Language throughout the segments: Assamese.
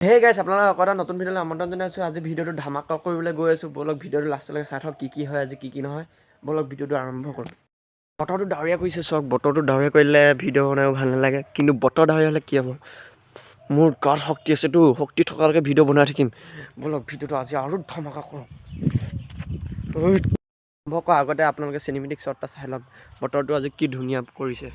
হে গাইছ আপোনালোকক এটা নতুন ভিডিঅ'লৈ আমন্ত্ৰণ জনাইছোঁ। আজি ভিডিঅ'টো ধামাকা কৰিবলৈ গৈ আছোঁ। ব'লক ভিডিঅ'টো লাষ্টলৈকে চাই থওক কি হয় আজি কি নহয়। ব'লক ভিডিঅ'টো আৰম্ভ কৰোঁ। বতৰটো ডাৱৰীয়া কৰিছে চাওক। বতৰটো ডাৱৰীয়া কৰিলে ভিডিঅ' বনাইও ভাল নালাগে, কিন্তু বতৰ ডাৱৰীয়া হ'লে কি হ'ব, মোৰ গাত শক্তি আছেতো, শক্তি থকালৈকে ভিডিঅ' বনাই থাকিম। ব'লক ভিডিঅ'টো আজি আৰু ধামাকা কৰোঁ। আৰম্ভ কৰাৰ আগতে আপোনালোকে চিনেমেটিক শ্বট এটা চাই লওক। বতৰটো আজি কি ধুনীয়া কৰিছে।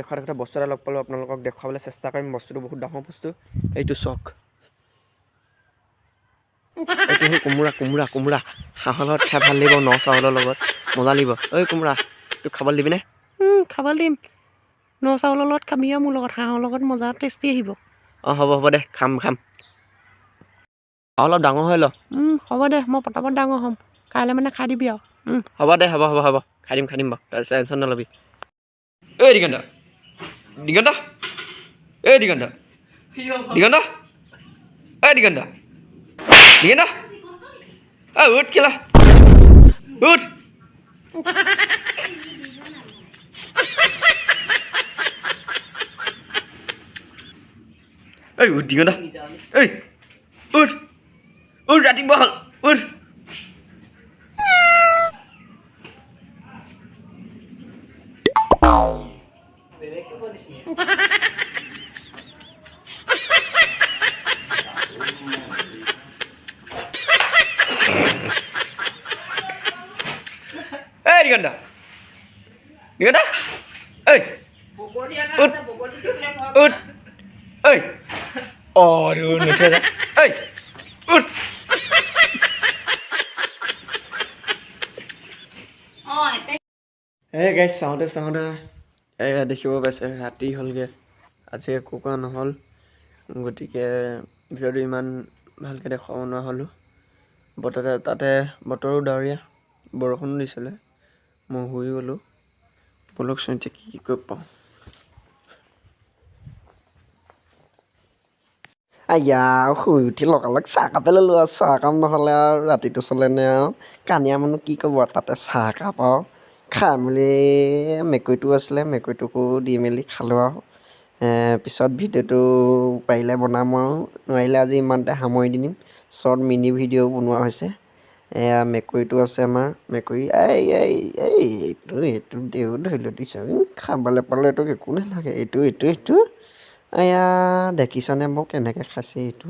দেখুৱাই বস্তু এটা লগ পালোঁ। আপোনালোকক দেখুৱাবলৈ চেষ্টা কৰিম। বস্তুটো বহুত ডাঙৰ বস্তু। এইটো চক, এইটো হ'ল কোমোৰা। হাঁহৰ লগত খাই ভাল লাগিব, ন চাউলৰ লগত মজা লাগিব। ঐ কোমোৰা, তোক খাবলৈ দিবিনে? খাবলৈ দিম। ন চাউলৰ লগত খাবি আৰু মোৰ লগত, হাঁহৰ লগত মজা টেষ্টি আহিব। অঁ হ'ব দে, খাম। অলপ ডাঙৰ হৈ ল। হ'ব দে, মই পটাপট ডাঙৰ হ'ম। কাইলৈ মানে খাই দিবি আৰু। হ'ব দে, হ'ব খাই দিম বাৰু, তাৰ টেনশ্যন নল'বি। ঐ দিগন্ত, ঐ দিগন্ত, উঠ কেলা, উঠ। উঠ দিগন্ত, উঠ ৰাতিপুৱা হ'ল, উঠ। দিগন্ত, উঠ। নুঠে যা, উঠ। গাইছ চাওঁতে দেখিব পাইছে ৰাতি হ'লগৈ। আজি একো কৰা নহ'ল, গতিকে ভিডিঅ'টো ইমান ভালকৈ দেখুৱাব নোৱাৰা হ'লোঁ। তাতে বতৰো ডাৱৰীয়া, বৰষুণো দিছিলে, মই শুই গ'লোঁ। ব'লকচোন এতিয়া কি কৰিব পাওঁ। শুই উঠি লগালগ চাহ কাপে ল'লোঁ আৰু। চাহ কাপ নহ'লে আৰু ৰাতিটো চলেনে আৰু। কানিয়া মানুহ কি ক'ব, তাতে চাহ কাপ আৰু খাই মেলি মেকুৰীটো আছিলে, মেকুৰীটোকো দি মেলি খালোঁ আৰু। পিছত ভিডিঅ'টো পাৰিলে বনাম আৰু, নোৱাৰিলে আজি ইমানতে সামৰি দিম। শ্বৰ্ট মিনি ভিডিঅ' বনোৱা হৈছে। এয়া মেকুৰীটো আছে আমাৰ, মেকুৰী এইটো দেও ধৰিলোঁ দিছোঁ। খাবলৈ পালে এইটোক একো নালাগে। এইটো এয়া দেখিছনে মোক কেনেকৈ খাইছে এইটো।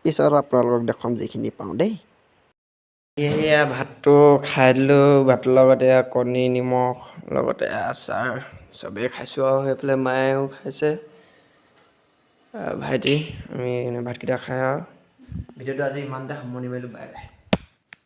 পিছত আপোনালোকক দেখুৱাম যিখিনি পাওঁ দেই। এয়া ভাতটো খাই দিলোঁ, ভাতৰ লগতে কণী, নিমখ, লগতে আচাৰ চবেই খাইছোঁ আৰু। সেইফালে মায়েও খাইছে, ভাইটি। আমি ভাতকেইটা খাই আৰু ভিডিঅ'টো আজি ইমানতে সামৰণি মাৰিলোঁ। Bye bye.